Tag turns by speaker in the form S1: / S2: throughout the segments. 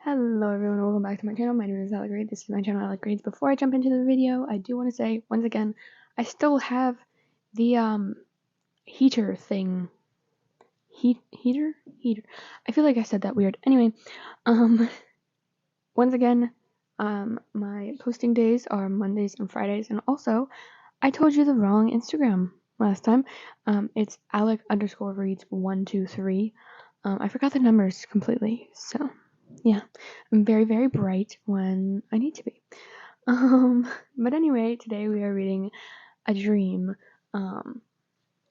S1: Hello everyone, welcome back to my channel. My name is Alec Reed. This is my channel, Alec Reads. Before I jump into the video, I do want to say, once again, I still have the heater thing. Heater? I feel like I said that weird. Anyway, once again, my posting days are Mondays and Fridays, and also, I told you the wrong Instagram last time. It's Alec_Reads123. I forgot the numbers completely, so yeah, I'm very, very bright when I need to be. But anyway, today we are reading A Dream. It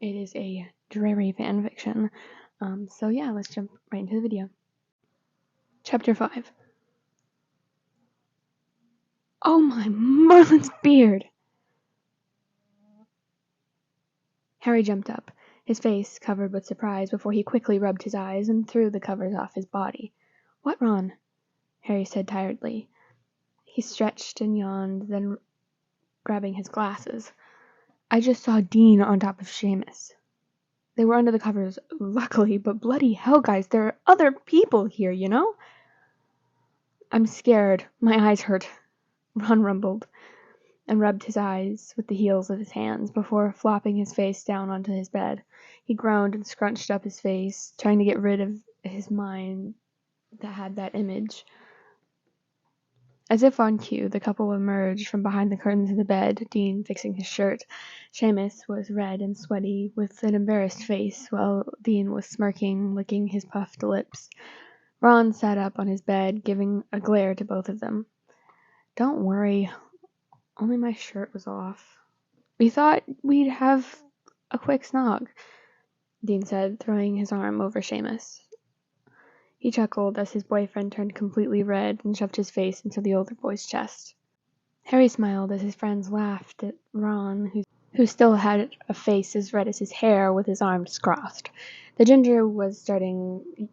S1: is a drarry fanfiction. So yeah, let's jump right into the video. Chapter 5. Oh my Merlin's beard! Harry jumped up, his face covered with surprise before he quickly rubbed his eyes and threw the covers off his body. What, Ron? Harry said tiredly. He stretched and yawned, then grabbing his glasses. I just saw Dean on top of Seamus. They were under the covers, luckily, but bloody hell, guys, there are other people here, you know? I'm scared. My eyes hurt, Ron rumbled, and rubbed his eyes with the heels of his hands before flopping his face down onto his bed. He groaned and scrunched up his face, trying to get rid of his mind that had that image. As if on cue, the couple emerged from behind the curtains of the bed, Dean fixing his shirt. Seamus was red and sweaty, with an embarrassed face, while Dean was smirking, licking his puffed lips. Ron sat up on his bed, giving a glare to both of them. Don't worry. Only my shirt was off. We thought we'd have a quick snog, Dean said, throwing his arm over Seamus. He chuckled as his boyfriend turned completely red and shoved his face into the older boy's chest. Harry smiled as his friends laughed at Ron, who still had a face as red as his hair with his arms crossed. The ginger was starting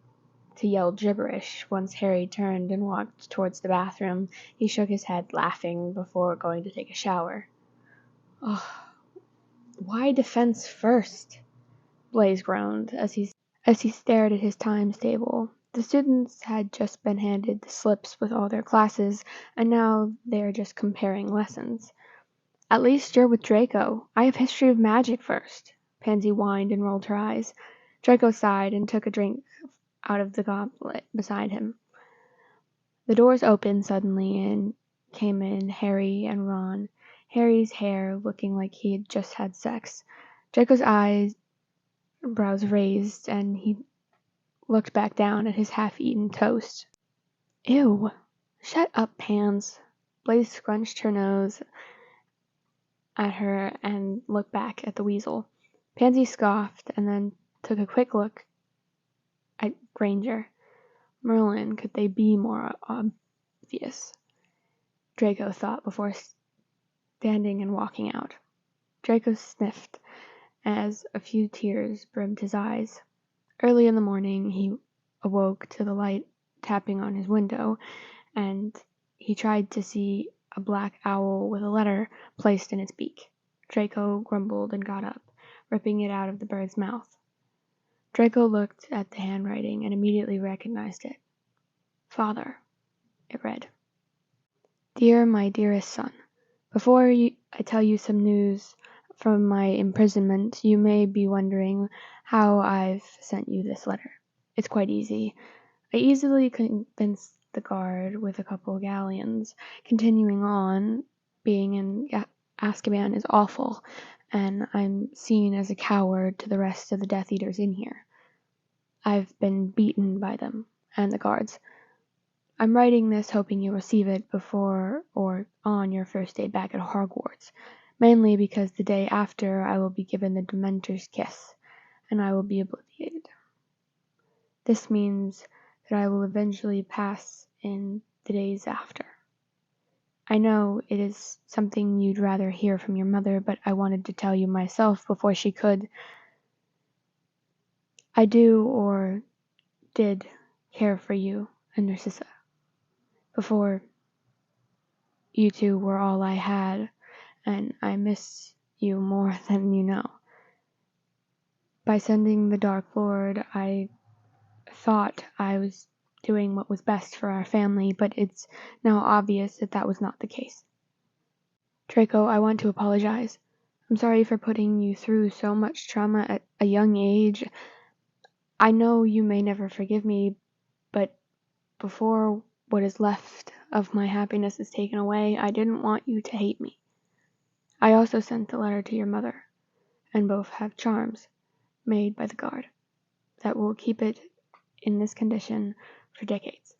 S1: to yell gibberish once Harry turned and walked towards the bathroom. He shook his head, laughing, before going to take a shower. Oh, why defense first? Blaise groaned as he stared at his times table. The students had just been handed the slips with all their classes, and now they are just comparing lessons. At least you're with Draco. I have history of magic first. Pansy whined and rolled her eyes. Draco sighed and took a drink out of the goblet beside him. The doors opened suddenly and came in Harry and Ron, Harry's hair looking like he had just had sex. Draco's eyebrows raised, and he looked back down at his half-eaten toast. Ew. Shut up, Pans. Blaise scrunched her nose at her and looked back at the weasel. Pansy scoffed and then took a quick look at Granger. Merlin, could they be more obvious? Draco thought before standing and walking out. Draco sniffed as a few tears brimmed his eyes. Early in the morning, he awoke to the light tapping on his window, and he tried to see a black owl with a letter placed in its beak. Draco grumbled and got up, ripping it out of the bird's mouth. Draco looked at the handwriting and immediately recognized it. Father, it read. Dear my dearest son, before I tell you some news from my imprisonment, you may be wondering how I've sent you this letter. It's quite easy. I easily convinced the guard with a couple of galleons. Continuing on, being in Azkaban is awful, and I'm seen as a coward to the rest of the Death Eaters in here. I've been beaten by them and the guards. I'm writing this hoping you'll receive it before or on your first day back at Hogwarts, mainly because the day after I will be given the Dementor's kiss, and I will be obliviated. This means that I will eventually pass in the days after. I know it is something you'd rather hear from your mother, but I wanted to tell you myself before she could. I do or did care for you and Narcissa. Before you two were all I had, and I miss you more than you know. By sending the Dark Lord, I thought I was doing what was best for our family, but it's now obvious that that was not the case. Draco, I want to apologize. I'm sorry for putting you through so much trauma at a young age. I know you may never forgive me, but before what is left of my happiness is taken away, I didn't want you to hate me. I also sent a letter to your mother, and both have charms made by the guard that will keep it in this condition for decades.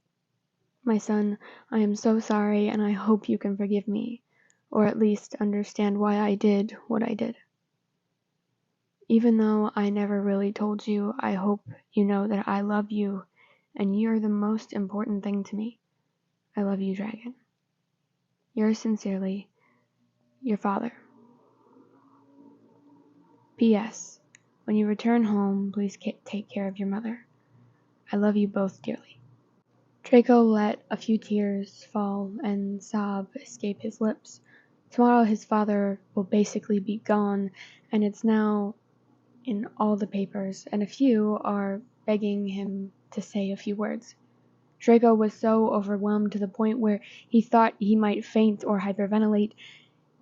S1: My son, I am so sorry, and I hope you can forgive me, or at least understand why I did what I did. Even though I never really told you, I hope you know that I love you, and you're the most important thing to me. I love you, Dragon. Yours sincerely, your father. P.S. When you return home, please take care of your mother. I love you both dearly. Draco let a few tears fall and sob escape his lips. Tomorrow his father will basically be gone, and it's now in all the papers, and a few are begging him to say a few words. Draco was so overwhelmed to the point where he thought he might faint or hyperventilate.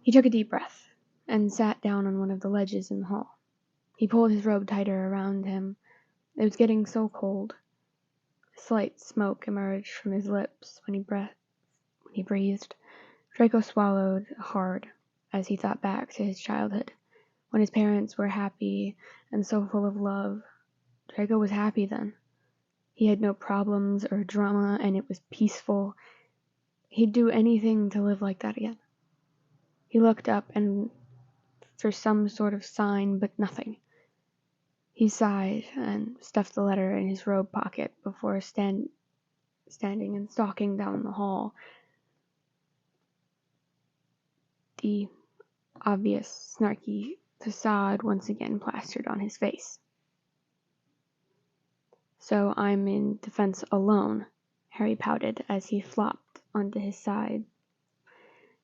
S1: He took a deep breath and sat down on one of the ledges in the hall. He pulled his robe tighter around him. It was getting so cold. A slight smoke emerged from his lips when he breathed. Draco swallowed hard as he thought back to his childhood, when his parents were happy and so full of love. Draco was happy then. He had no problems or drama, and it was peaceful. He'd do anything to live like that again. He looked up and for some sort of sign, but nothing. He sighed and stuffed the letter in his robe pocket before standing and stalking down the hall. The obvious, snarky facade once again plastered on his face. So I'm in defense alone, Harry pouted as he flopped onto his side.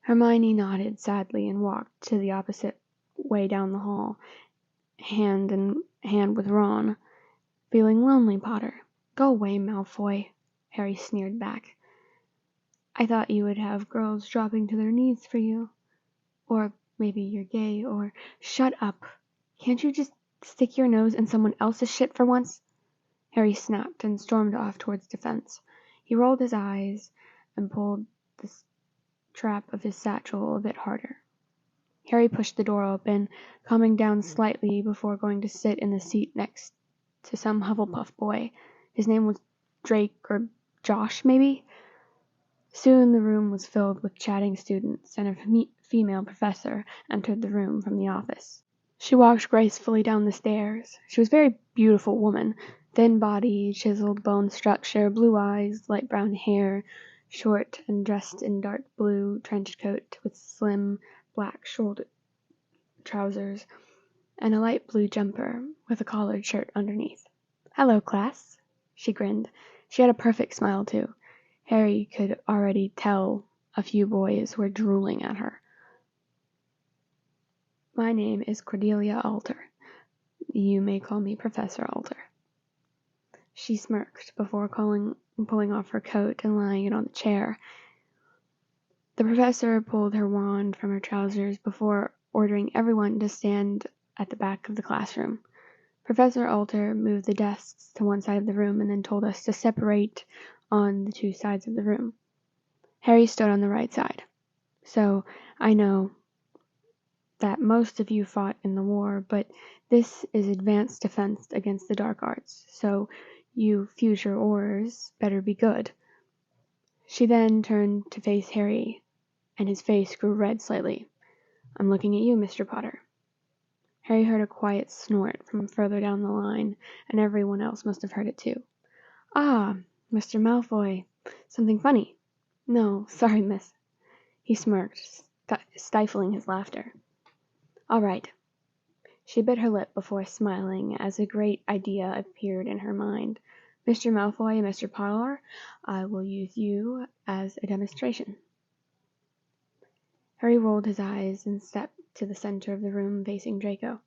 S1: Hermione nodded sadly and walked to the opposite way down the hall, hand in hand with Ron. Feeling lonely, Potter? Go away, Malfoy, Harry sneered back. I thought you would have girls dropping to their knees for you. Or maybe you're gay, or... Shut up. Can't you just stick your nose in someone else's shit for once? Harry snapped and stormed off towards defense. He rolled his eyes and pulled the strap of his satchel a bit harder. Harry pushed the door open, calming down slightly before going to sit in the seat next to some Hufflepuff boy. His name was Drake or Josh, maybe? Soon the room was filled with chatting students, and a female professor entered the room from the office. She walked gracefully down the stairs. She was a very beautiful woman, thin body, chiseled bone structure, blue eyes, light brown hair, short and dressed in dark blue trench coat with slim black shoulder trousers, and a light blue jumper with a collared shirt underneath. Hello, class, she grinned. She had a perfect smile, too. Harry could already tell a few boys were drooling at her. My name is Cordelia Alter. You may call me Professor Alter. She smirked before pulling off her coat and laying it on the chair. The professor pulled her wand from her trousers before ordering everyone to stand at the back of the classroom. Professor Alter moved the desks to one side of the room and then told us to separate on the two sides of the room. Harry stood on the right side. So, I know that most of you fought in the war, but this is advanced defense against the dark arts, so you future Aurors better be good. She then turned to face Harry, and his face grew red slightly. I'm looking at you, Mr. Potter. Harry heard a quiet snort from further down the line, and everyone else must have heard it too. Ah, Mr. Malfoy. Something funny? No, sorry, miss. He smirked, stifling his laughter. All right. She bit her lip before smiling as a great idea appeared in her mind. Mr. Malfoy and Mr. Potter, I will use you as a demonstration. Harry rolled his eyes and stepped to the center of the room facing Draco.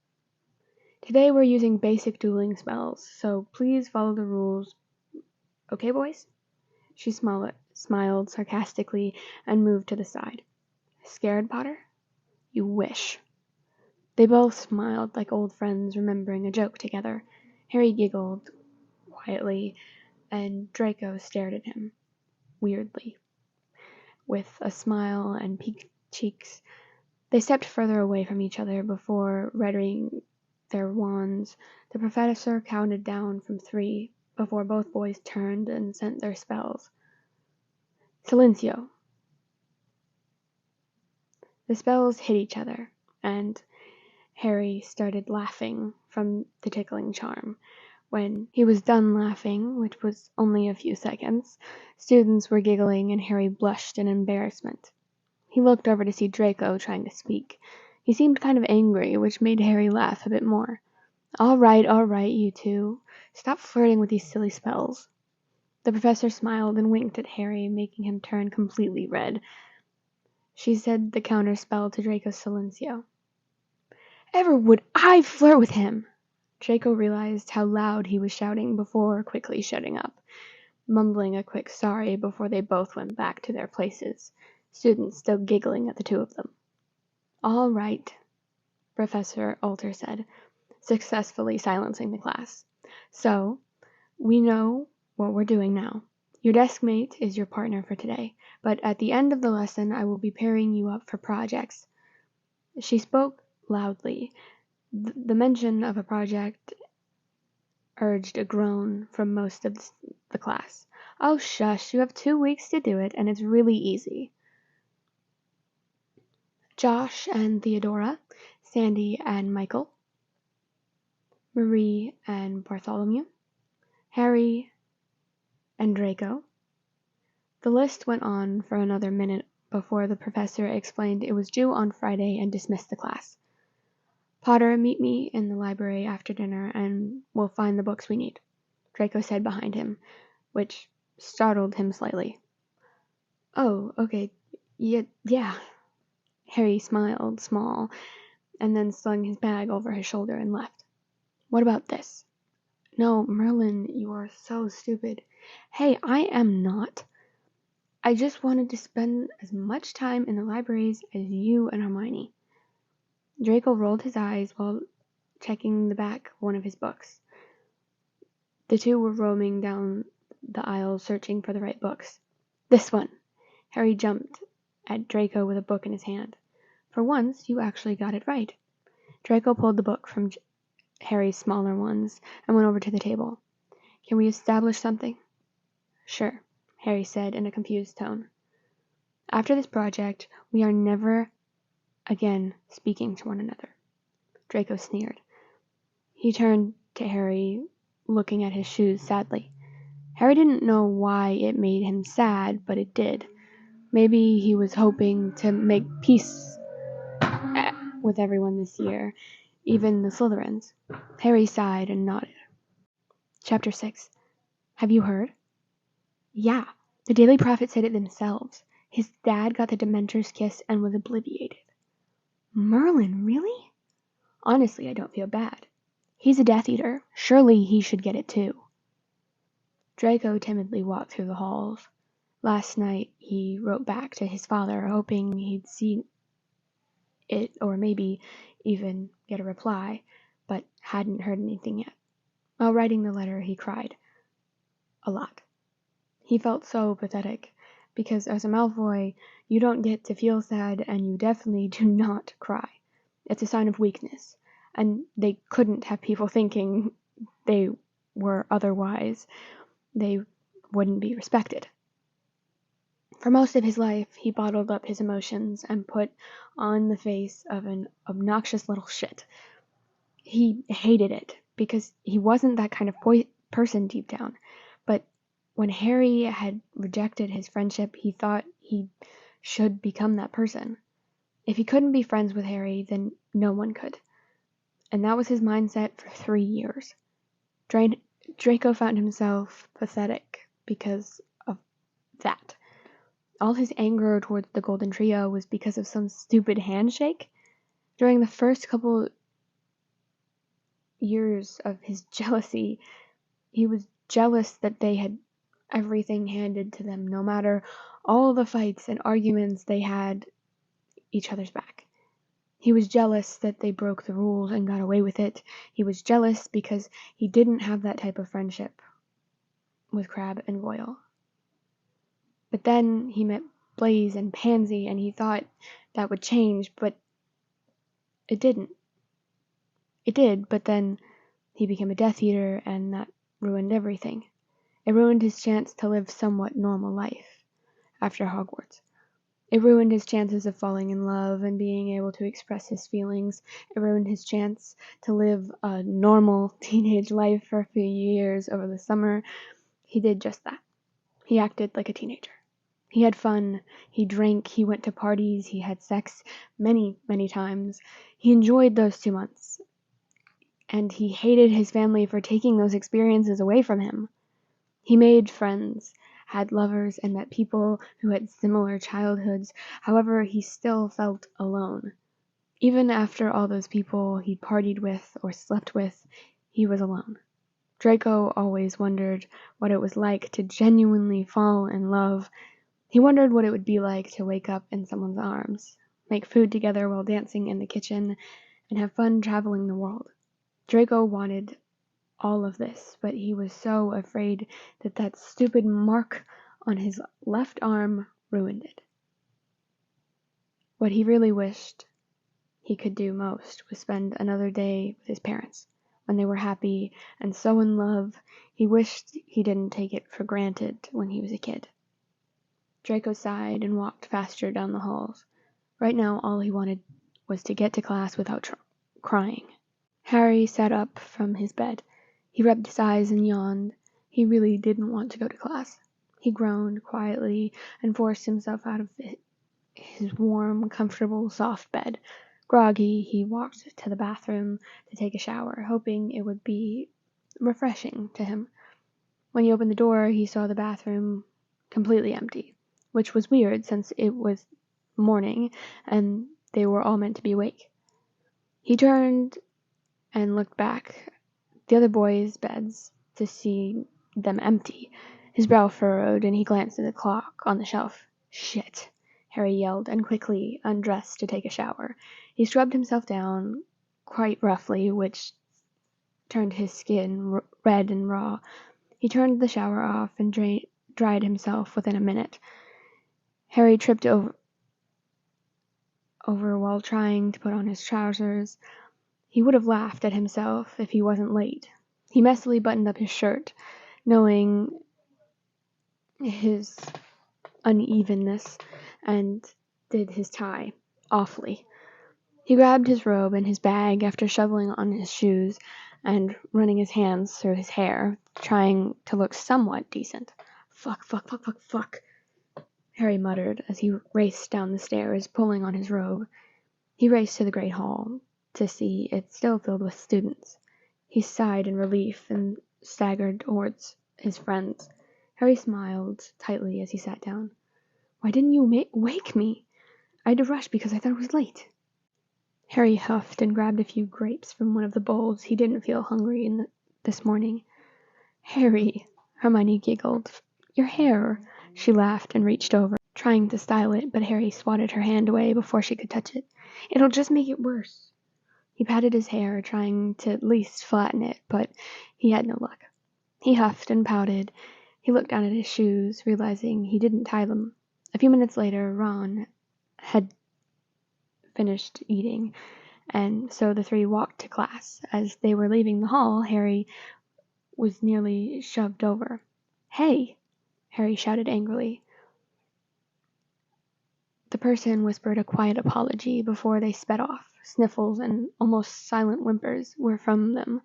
S1: Today we're using basic dueling spells, so please follow the rules. Okay, boys? She smiled sarcastically and moved to the side. Scared, Potter? You wish. They both smiled like old friends remembering a joke together. Harry giggled quietly, and Draco stared at him, weirdly, with a smile and peaked cheeks. They stepped further away from each other before readying their wands. The professor counted down from 3 before both boys turned and sent their spells. Silencio. The spells hit each other, and Harry started laughing from the tickling charm. When he was done laughing, which was only a few seconds, students were giggling and Harry blushed in embarrassment. He looked over to see Draco trying to speak. He seemed kind of angry, which made Harry laugh a bit more. All right, you two. Stop flirting with these silly spells. The professor smiled and winked at Harry, making him turn completely red. She said the counter spell to Draco's silencio. Ever would I flirt with him! Draco realized how loud he was shouting before quickly shutting up, mumbling a quick sorry before they both went back to their places, students still giggling at the two of them. All right, Professor Alter said, successfully silencing the class. So, we know what we're doing now. Your desk mate is your partner for today, but at the end of the lesson I will be pairing you up for projects. She spoke loudly. The mention of a project urged a groan from most of the class. Oh, shush, you have 2 weeks to do it, and it's really easy. Josh and Theodora, Sandy and Michael, Marie and Bartholomew, Harry and Draco. The list went on for another minute before the professor explained it was due on Friday and dismissed the class. Potter, meet me in the library after dinner and we'll find the books we need, Draco said behind him, which startled him slightly. Oh, okay, yeah. Harry smiled small and then slung his bag over his shoulder and left. What about this? No, Merlin, you are so stupid. Hey, I am not. I just wanted to spend as much time in the libraries as you and Hermione. Draco rolled his eyes while checking the back of one of his books. The two were roaming down the aisles searching for the right books. This one! Harry jumped at Draco with a book in his hand. For once, you actually got it right. Draco pulled the book from Harry's smaller ones and went over to the table. Can we establish something? Sure, Harry said in a confused tone. After this project, we are never again speaking to one another. Draco sneered. He turned to Harry, looking at his shoes sadly. Harry didn't know why it made him sad, but it did. Maybe he was hoping to make peace with everyone this year, even the Slytherins. Harry sighed and nodded. Chapter 6. Have you heard? Yeah, the Daily Prophet said it themselves. His dad got the Dementor's kiss and was obliviated. Merlin, really? Honestly, I don't feel bad. He's a Death Eater. Surely he should get it too. Draco timidly walked through the halls. Last night he wrote back to his father, hoping he'd see it or maybe even get a reply, but hadn't heard anything yet. While writing the letter, he cried. A lot. He felt so pathetic, because as a Malfoy, you don't get to feel sad and you definitely do not cry. It's a sign of weakness, and they couldn't have people thinking they were otherwise. They wouldn't be respected. For most of his life, he bottled up his emotions and put on the face of an obnoxious little shit. He hated it, because he wasn't that kind of person deep down, but when Harry had rejected his friendship, he thought he should become that person. If he couldn't be friends with Harry, then no one could. And that was his mindset for 3 years. Draco found himself pathetic because of that. All his anger towards the Golden Trio was because of some stupid handshake. During the first couple years of his jealousy, he was jealous that they had everything handed to them, no matter all the fights and arguments they had each other's back. He was jealous that they broke the rules and got away with it. He was jealous because he didn't have that type of friendship with Crab and Goyle. But then he met Blaze and Pansy, and he thought that would change, but it didn't. It did, but then he became a Death Eater, and that ruined everything. It ruined his chance to live somewhat normal life after Hogwarts. It ruined his chances of falling in love and being able to express his feelings. It ruined his chance to live a normal teenage life for a few years over the summer. He did just that. He acted like a teenager. He had fun, he drank, he went to parties, he had sex many, many times. He enjoyed those 2 months. And he hated his family for taking those experiences away from him. He made friends, had lovers, and met people who had similar childhoods. However, he still felt alone. Even after all those people he partied with or slept with, he was alone. Draco always wondered what it was like to genuinely fall in love. He wondered what it would be like to wake up in someone's arms, make food together while dancing in the kitchen, and have fun traveling the world. Draco wanted all of this, but he was so afraid that that stupid mark on his left arm ruined it. What he really wished he could do most was spend another day with his parents. When they were happy and so in love, he wished he didn't take it for granted when he was a kid. Draco sighed and walked faster down the halls. Right now, all he wanted was to get to class without crying. Harry sat up from his bed. He rubbed his eyes and yawned. He really didn't want to go to class. He groaned quietly and forced himself out of his warm, comfortable, soft bed. Groggy, he walked to the bathroom to take a shower, hoping it would be refreshing to him. When he opened the door, he saw the bathroom completely empty, which was weird since it was morning and they were all meant to be awake. He turned and looked back the other boys' beds to see them empty. His brow furrowed and he glanced at the clock on the shelf. Shit, Harry yelled and quickly undressed to take a shower. He scrubbed himself down quite roughly, which turned his skin red and raw. He turned the shower off and dried himself within a minute. Harry tripped over while trying to put on his trousers. He would have laughed at himself if he wasn't late. He messily buttoned up his shirt, knowing his unevenness, and did his tie awfully. He grabbed his robe and his bag after shoveling on his shoes and running his hands through his hair, trying to look somewhat decent. Fuck, Harry muttered as he raced down the stairs, pulling on his robe. He raced to the Great Hall to see it still filled with students. He sighed in relief and staggered towards his friends. Harry smiled tightly as he sat down. Why didn't you wake me? I had to rush because I thought it was late. Harry huffed and grabbed a few grapes from one of the bowls. He didn't feel hungry this morning. Harry, Hermione giggled. Your hair. She laughed and reached over, trying to style it, but Harry swatted her hand away before she could touch it. It'll just make it worse. He patted his hair, trying to at least flatten it, but he had no luck. He huffed and pouted. He looked down at his shoes, realizing he didn't tie them. A few minutes later, Ron had finished eating, and so the three walked to class. As they were leaving the hall, Harry was nearly shoved over. Hey! Harry shouted angrily. The person whispered a quiet apology before they sped off. Sniffles and almost silent whimpers were from them.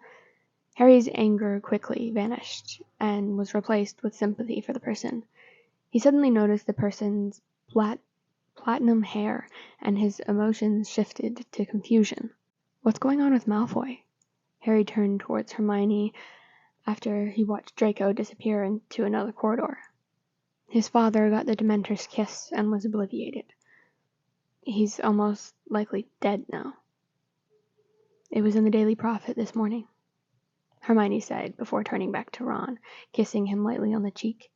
S1: Harry's anger quickly vanished and was replaced with sympathy for the person. He suddenly noticed the person's platinum hair, and his emotions shifted to confusion. What's going on with Malfoy? Harry turned towards Hermione after he watched Draco disappear into another corridor. His father got the Dementor's kiss and was obliviated. He's almost likely dead now. It was in the Daily Prophet this morning, Hermione said before turning back to Ron, kissing him lightly on the cheek.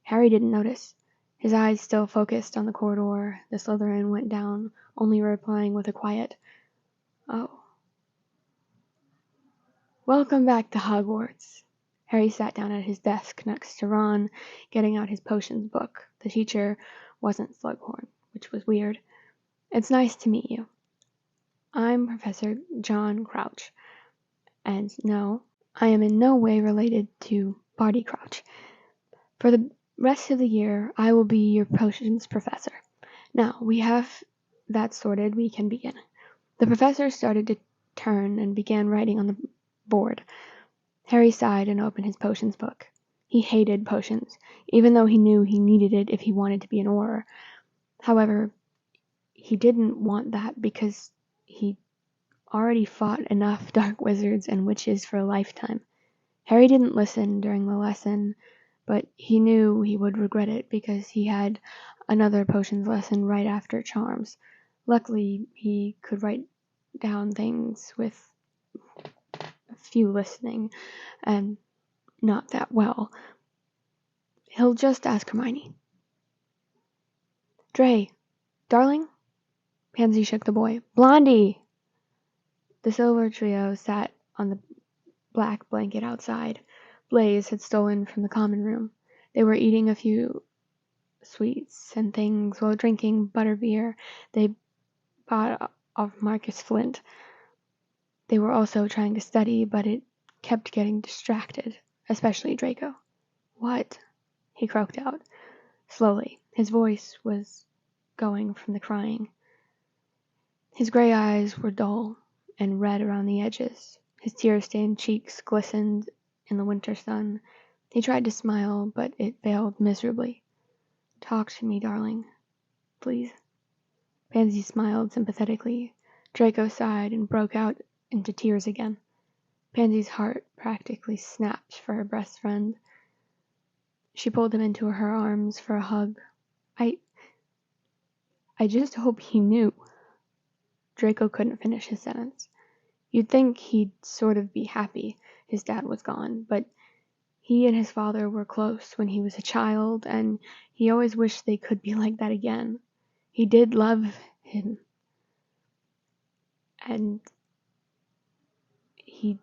S1: Harry didn't notice. His eyes still focused on the corridor. The Slytherin went down, only replying with a quiet, "Oh." "Welcome back to Hogwarts." Harry sat down at his desk next to Ron, getting out his potions book. The teacher wasn't Slughorn, which was weird. "It's nice to meet you. I'm Professor John Crouch. And no, I am in no way related to Barty Crouch. For the rest of the year, I will be your potions professor. Now, we have that sorted, we can begin." The professor started to turn and began writing on the board. Harry sighed and opened his potions book. He hated potions, even though he knew he needed it if he wanted to be an Auror. However, he didn't want that because he already fought enough dark wizards and witches for a lifetime. Harry didn't listen during the lesson, but he knew he would regret it because he had another potions lesson right after charms. Luckily, he could write down things with a few listening, and not that well. He'll just ask Hermione. "Dray, darling?" Pansy shook the boy. "Blondie!" The silver trio sat on the black blanket outside. Blaze had stolen from the common room. They were eating a few sweets and things while drinking butterbeer they bought of Marcus Flint. They were also trying to study, but it kept getting distracted, especially Draco. "What?" he croaked out, slowly. His voice was going from the crying. His gray eyes were dull and red around the edges. His tear-stained cheeks glistened in the winter sun. He tried to smile, but it failed miserably. "Talk to me, darling. Please." Pansy smiled sympathetically. Draco sighed and broke out into tears again. Pansy's heart practically snapped for her best friend. She pulled him into her arms for a hug. I just hope he knew." Draco couldn't finish his sentence. You'd think he'd sort of be happy his dad was gone, but he and his father were close when he was a child, and he always wished they could be like that again. He did love him, and he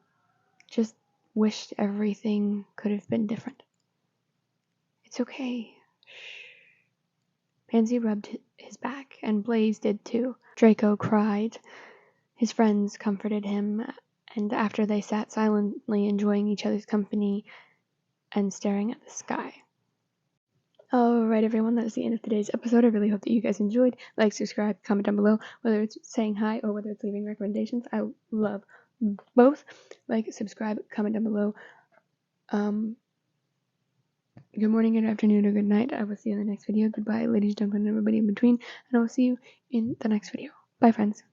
S1: just wished everything could have been different. "It's okay. Shh." Pansy rubbed his back, and Blaze did too. Draco cried. His friends comforted him, and after they sat silently enjoying each other's company and staring at the sky. Alright everyone, that is the end of today's episode. I really hope that you guys enjoyed. Like, subscribe, comment down below, whether it's saying hi or whether it's leaving recommendations. I love both. Like, subscribe, comment down below. Good morning, good afternoon, or good night. I will see you in the next video. Goodbye, ladies, gentlemen, and everybody in between, and I will see you in the next video. Bye, friends.